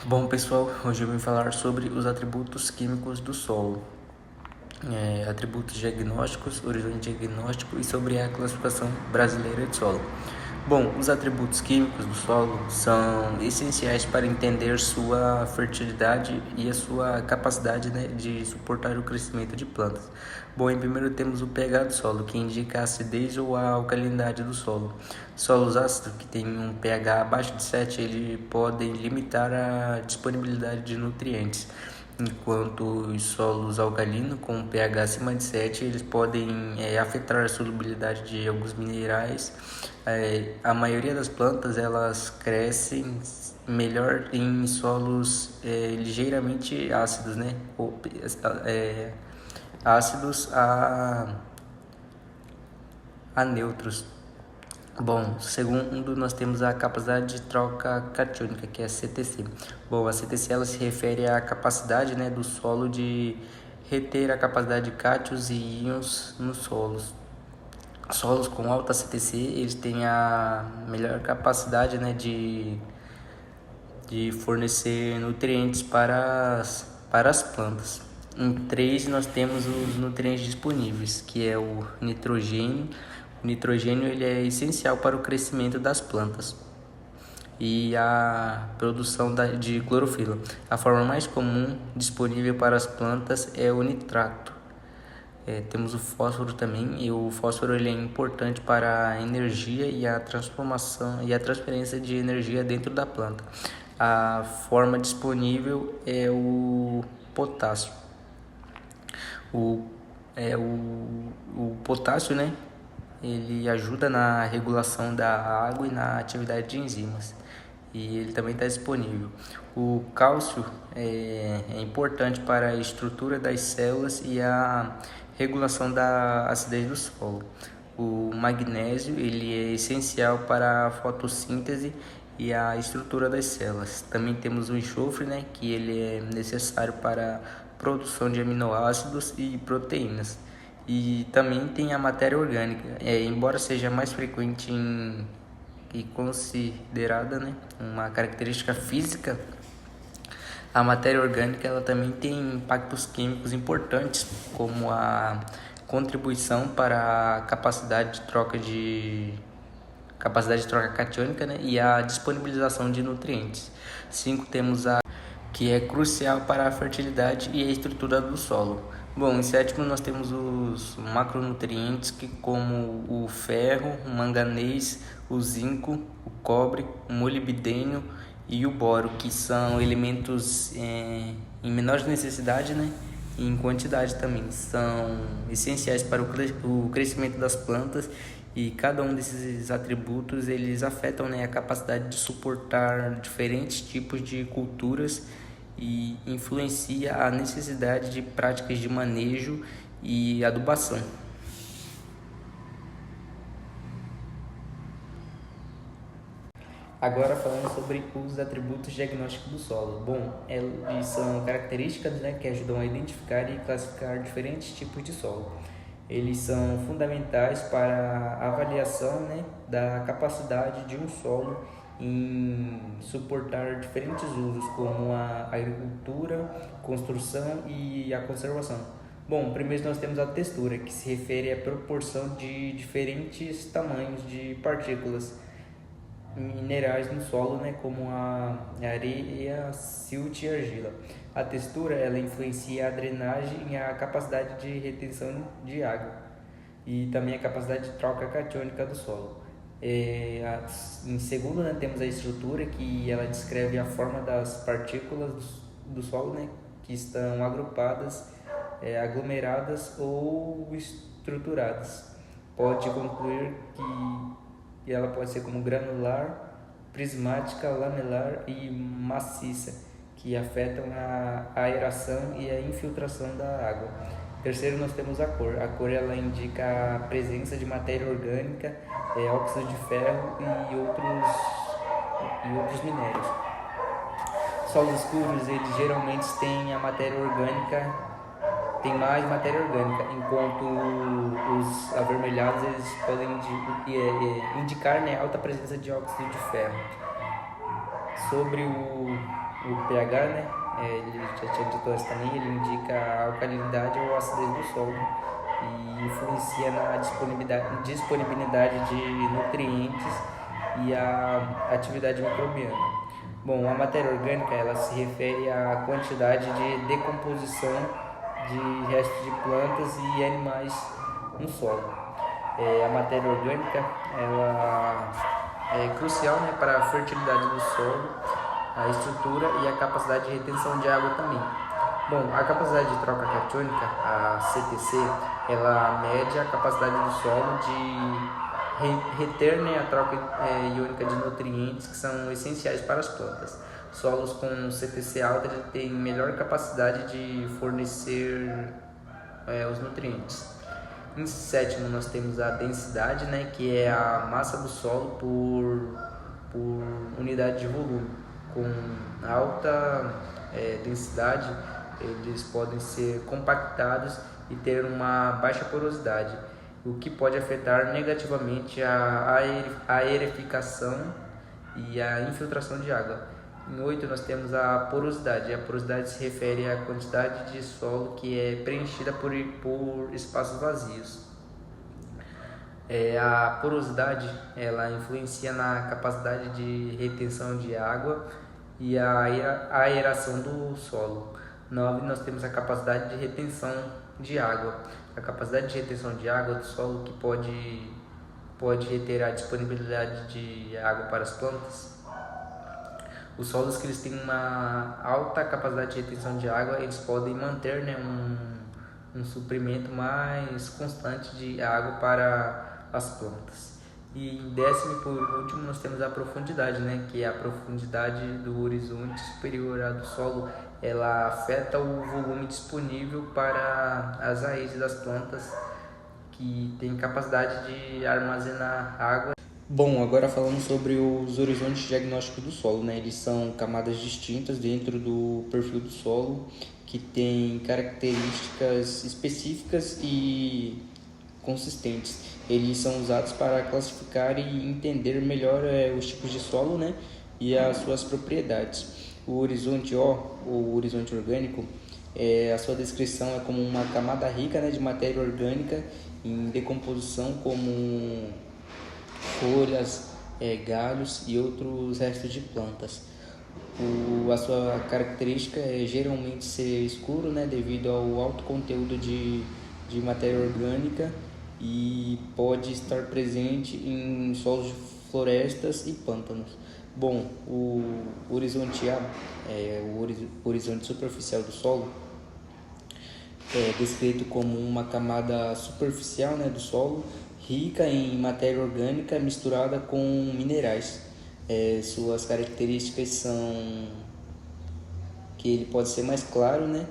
Bom pessoal, hoje eu vim falar sobre os atributos químicos do solo, atributos diagnósticos, horizonte diagnóstico e sobre a classificação brasileira de solo. Bom, os atributos químicos do solo são essenciais para entender sua fertilidade e a sua capacidade, de suportar o crescimento de plantas. Bom, em primeiro temos o pH do solo, que indica a acidez ou a alcalinidade do solo. Solos ácidos que têm um pH abaixo de 7, eles podem limitar a disponibilidade de nutrientes, enquanto os solos alcalinos com pH acima de 7 eles podem afetar a solubilidade de alguns minerais. A maioria das plantas elas crescem melhor em solos ligeiramente ácidos, ou ácidos a neutros. Bom, segundo nós temos a capacidade de troca catiônica, que é a CTC. Bom, a CTC ela se refere à capacidade, do solo de reter a capacidade de cátions e íons nos solos. Solos com alta CTC, eles têm a melhor capacidade, de fornecer nutrientes para as plantas. Em 3 nós temos os nutrientes disponíveis, que é o nitrogênio. O nitrogênio ele é essencial para o crescimento das plantas e a produção de clorofila. A forma mais comum disponível para as plantas é o nitrato. Temos o fósforo também, e o fósforo ele é importante para a energia e a transformação e a transferência de energia dentro da planta. A forma disponível é o potássio. O potássio, ele ajuda na regulação da água e na atividade de enzimas, e ele também está disponível. O cálcio é importante para a estrutura das células e a regulação da acidez do solo. O magnésio ele é essencial para a fotossíntese e a estrutura das células. Também temos o enxofre, que ele é necessário para a produção de aminoácidos e proteínas. E também tem a matéria orgânica, embora seja mais frequente e considerada, uma característica física. A matéria orgânica ela também tem impactos químicos importantes, como a contribuição para a capacidade de troca catiônica, e a disponibilização de nutrientes. 5 temos a que é crucial para a fertilidade e a estrutura do solo. Bom, em sétimo nós temos os macronutrientes, como o ferro, o manganês, o zinco, o cobre, o molibdênio e o boro, que são elementos em menor necessidade, e em quantidade também. São essenciais para o crescimento das plantas, e cada um desses atributos eles afetam, a capacidade de suportar diferentes tipos de culturas e influencia a necessidade de práticas de manejo e adubação. Agora falando sobre os atributos diagnósticos do solo. Bom, eles são características, que ajudam a identificar e classificar diferentes tipos de solo. Eles são fundamentais para a avaliação, da capacidade de um solo em suportar diferentes usos, como a agricultura, construção e a conservação. Bom, primeiro nós temos a textura, que se refere à proporção de diferentes tamanhos de partículas minerais no solo, como a areia, silt e argila. A textura ela influencia a drenagem e a capacidade de retenção de água, e também a capacidade de troca catiônica do solo. Em segundo, temos a estrutura, que ela descreve a forma das partículas do solo, que estão agrupadas, aglomeradas ou estruturadas. Pode concluir que ela pode ser como granular, prismática, lamelar e maciça, que afetam a aeração e a infiltração da água. Terceiro, nós temos a cor. A cor ela indica a presença de matéria orgânica, óxido de ferro e outros minérios. Solos escuros, eles geralmente têm tem mais matéria orgânica, enquanto os avermelhados eles podem indicar, alta presença de óxido de ferro. Sobre o pH, né? Ele já tinha dito antes também, ele indica a alcalinidade ou acidez do solo e influencia na disponibilidade de nutrientes e a atividade microbiana. Bom, a matéria orgânica ela se refere à quantidade de decomposição de restos de plantas e animais no solo. A matéria orgânica ela é crucial, né, para a fertilidade do solo, a estrutura e a capacidade de retenção de água também. Bom, a capacidade de troca catiônica, a CTC, ela mede a capacidade do solo de reter, né, a troca iônica de nutrientes que são essenciais para as plantas. Solos com CTC alta têm melhor capacidade de fornecer os nutrientes. Em sétimo, nós temos a densidade, né, que é a massa do solo por unidade de volume. Com alta densidade, eles podem ser compactados e ter uma baixa porosidade, o que pode afetar negativamente a aerificação e a infiltração de água. Em 8, nós temos a porosidade. A porosidade se refere à quantidade de solo que é preenchida por espaços vazios. A porosidade ela influencia na capacidade de retenção de água e a aeração do solo. 9, nós temos a capacidade de retenção de água. A capacidade de retenção de água do solo que pode reter a disponibilidade de água para as plantas. Os solos que eles têm uma alta capacidade de retenção de água, eles podem manter, né, um suprimento mais constante de água para as plantas. E em décimo e por último nós temos a profundidade, né, que é a profundidade do horizonte superior à do solo. Ela afeta o volume disponível para as raízes das plantas que têm capacidade de armazenar água. Bom, agora falando sobre os horizontes diagnósticos do solo, né? Eles são camadas distintas dentro do perfil do solo que têm características específicas e consistentes. Eles são usados para classificar e entender melhor os tipos de solo, né, e as suas propriedades. O horizonte O, ou horizonte orgânico, a sua descrição é como uma camada rica, né, de matéria orgânica em decomposição, como folhas, galhos e outros restos de plantas. A sua característica é geralmente ser escuro, né, devido ao alto conteúdo de matéria orgânica, e pode estar presente em solos de florestas e pântanos. Bom, o horizonte A, o horizonte superficial do solo, é descrito como uma camada superficial, né, do solo, rica em matéria orgânica misturada com minerais. Suas características são que ele pode ser mais claro, né,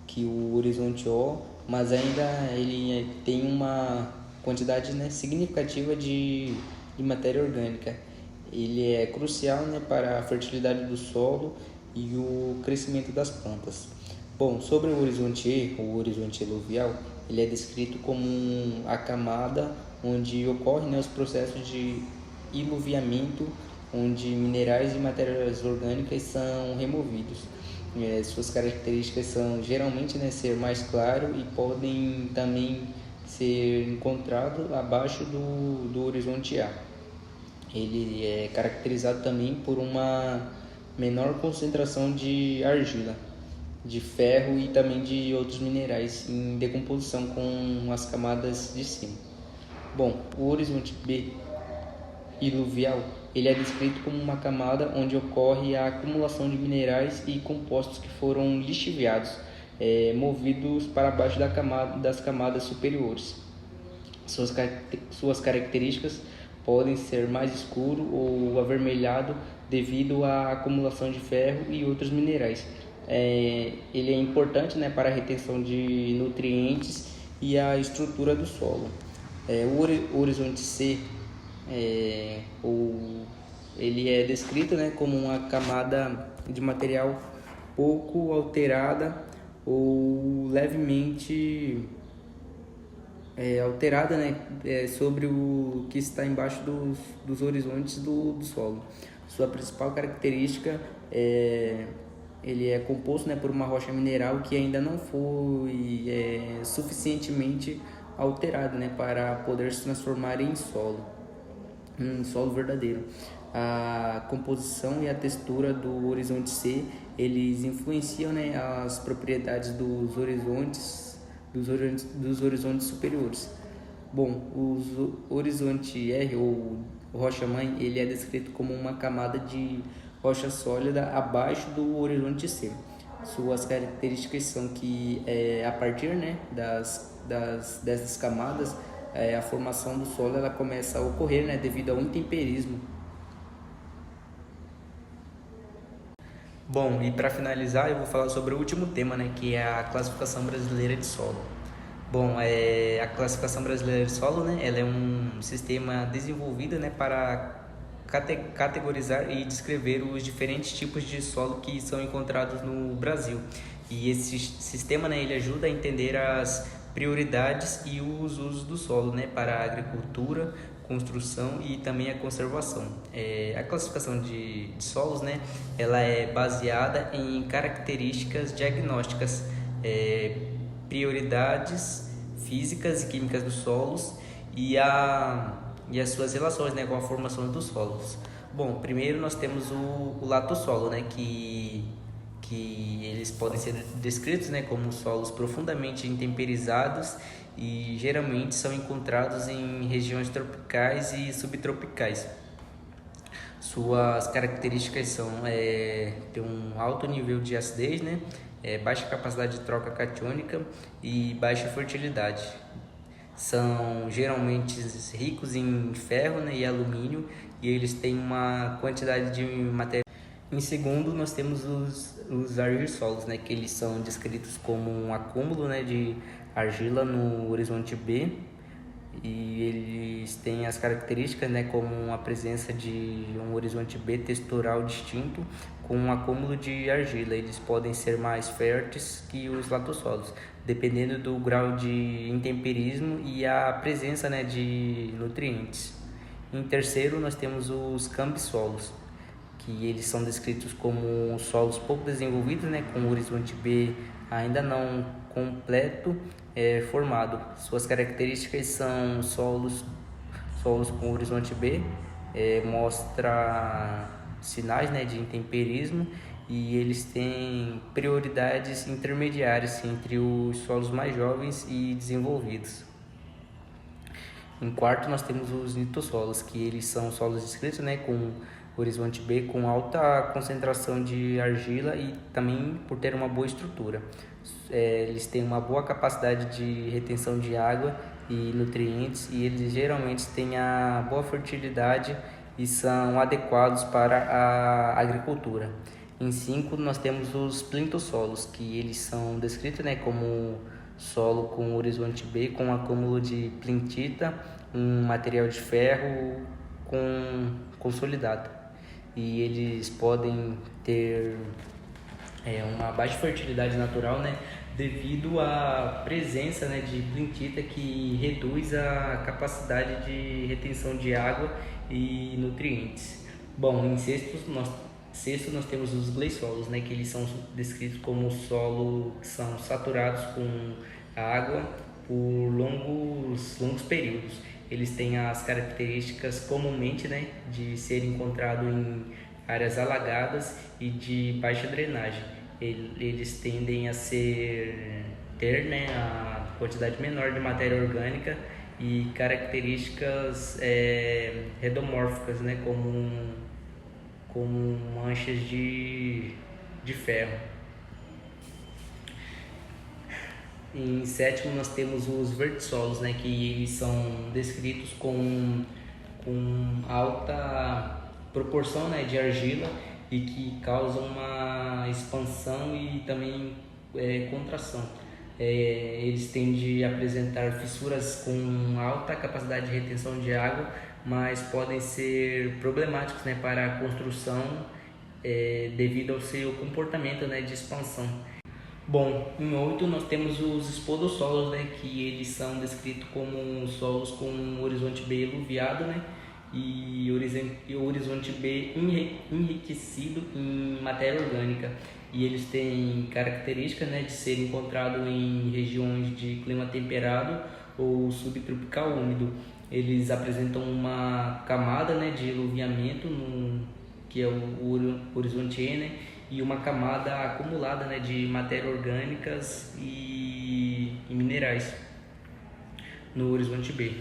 que o horizonte O, mas ainda ele tem uma quantidade, né, significativa de matéria orgânica. Ele é crucial, né, para a fertilidade do solo e o crescimento das plantas. Bom, sobre o horizonte E, o horizonte eluvial, ele é descrito como a camada onde ocorrem, né, os processos de iluviamento, onde minerais e matérias orgânicas são removidos. Suas características são geralmente, né, ser mais claro e podem também ser encontrado abaixo do horizonte A. Ele é caracterizado também por uma menor concentração de argila, de ferro e também de outros minerais em decomposição com as camadas de cima. Bom, o horizonte B, iluvial, ele é descrito como uma camada onde ocorre a acumulação de minerais e compostos que foram lixiviados, movidos para baixo das camadas superiores. Suas características podem ser mais escuro ou avermelhado devido à acumulação de ferro e outros minerais. Ele é importante, né, para a retenção de nutrientes e a estrutura do solo. O horizonte C, ele é descrito, né, como uma camada de material pouco alterada ou levemente alterada, né, sobre o que está embaixo dos horizontes do solo. Sua principal característica é ele é composto, né, por uma rocha mineral que ainda não foi suficientemente alterado, né, para poder se transformar em solo verdadeiro. A composição e a textura do horizonte C, eles influenciam, né, as propriedades dos horizontes superiores. Bom, o horizonte R, ou rocha-mãe, ele é descrito como uma camada de rocha sólida abaixo do horizonte C. Suas características são que, a partir, né, dessas camadas, a formação do solo ela começa a ocorrer, né, devido ao intemperismo. Bom, e para finalizar, eu vou falar sobre o último tema, né, que é a classificação brasileira de solo. Bom, a classificação brasileira de solo, né, ela é um sistema desenvolvido, né, para categorizar e descrever os diferentes tipos de solo que são encontrados no Brasil. E esse sistema, né, ele ajuda a entender as prioridades e os usos do solo, né, para a agricultura, construção e também a conservação. A classificação de solos, né, ela é baseada em características diagnósticas, prioridades físicas e químicas dos solos e as suas relações, né, com a formação dos solos. Bom, primeiro nós temos o latossolo, né, que eles podem ser descritos, né, como solos profundamente intemperizados e geralmente são encontrados em regiões tropicais e subtropicais. Suas características são ter um alto nível de acidez, né, baixa capacidade de troca catiônica e baixa fertilidade. São geralmente ricos em ferro, né, e alumínio, e eles têm uma quantidade de matéria. Em segundo, nós temos os argirsolos, né, que eles são descritos como um acúmulo, né, de argila no horizonte B, e eles têm as características, né, como a presença de um horizonte B textural distinto com um acúmulo de argila. Eles podem ser mais férteis que os latossolos, dependendo do grau de intemperismo e a presença, né, de nutrientes. Em terceiro, nós temos os cambissolos, que eles são descritos como solos pouco desenvolvidos, né, com o horizonte B ainda não completo formado. Suas características são solos com horizonte B, mostra sinais, né, de intemperismo, e eles têm prioridades intermediárias entre os solos mais jovens e desenvolvidos. Em quarto, nós temos os litossolos, que eles são solos descritos, né, com horizonte B com alta concentração de argila e também por ter uma boa estrutura. Eles têm uma boa capacidade de retenção de água e nutrientes, e eles geralmente têm a boa fertilidade e são adequados para a agricultura. Em 5, nós temos os plintossolos, que eles são descritos, né, como solo com horizonte B com acúmulo de plintita, um material de ferro consolidado. E eles podem ter uma baixa fertilidade natural, né, devido à presença, né, de plintita, que reduz a capacidade de retenção de água e nutrientes. Bom, em sexto nós temos os gleisolos, né, que eles são descritos como solo que são saturados com água por longos períodos. Eles têm as características comumente, né, de ser encontrado em áreas alagadas e de baixa drenagem. Eles tendem a ter, né, a quantidade menor de matéria orgânica e características redomórficas, né, como manchas de ferro. Em sétimo, nós temos os vertissolos, né, que eles são descritos com alta proporção, né, de argila e que causam uma expansão e também contração. Eles tendem a apresentar fissuras com alta capacidade de retenção de água, mas podem ser problemáticos, né, para a construção devido ao seu comportamento, né, de expansão. Bom, em 8 nós temos os espodossolos, né, que eles são descritos como solos com um horizonte B eluviado, né, e o horizonte B enriquecido em matéria orgânica. E eles têm características, né, de ser encontrado em regiões de clima temperado ou subtropical úmido. Eles apresentam uma camada, né, de eluviamento, que é o horizonte E, né, e uma camada acumulada, né, de matéria orgânicas e minerais no horizonte B.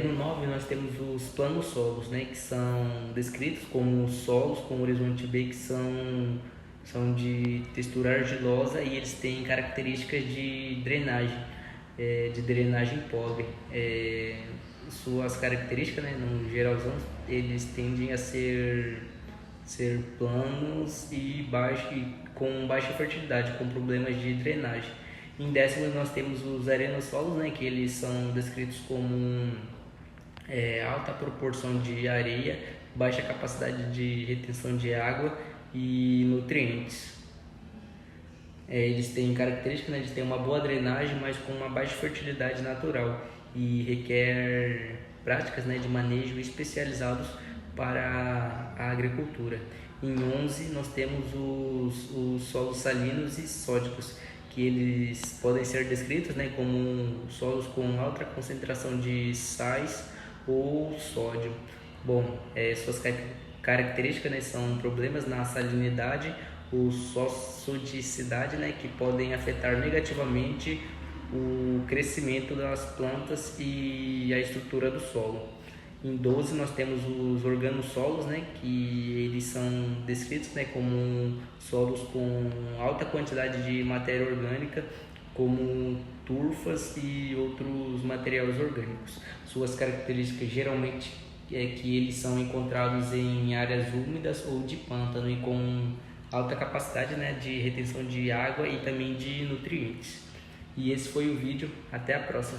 No 9 nós temos os planos solos, né, que são descritos como solos com horizonte B que são de textura argilosa e eles têm características de drenagem pobre. Suas características, né, no geralzão, eles tendem a ser planos e com baixa fertilidade, com problemas de drenagem. Em 10º nós temos os arenossolos, né, que eles são descritos como alta proporção de areia, baixa capacidade de retenção de água e nutrientes. Eles têm características, né, de ter uma boa drenagem, mas com uma baixa fertilidade natural e requer práticas, né, de manejo especializados para a agricultura. Em 11 nós temos os solos salinos e sódicos, que eles podem ser descritos, né, como solos com alta concentração de sais ou sódio. Bom, suas características, né, são problemas na salinidade ou sossodicidade, né, que podem afetar negativamente o crescimento das plantas e a estrutura do solo. Em 12 nós temos os organossolos, né, que eles são descritos, né, como solos com alta quantidade de matéria orgânica, como turfas e outros materiais orgânicos. Suas características geralmente é que eles são encontrados em áreas úmidas ou de pântano e com alta capacidade, né, de retenção de água e também de nutrientes. E esse foi o vídeo. Até a próxima.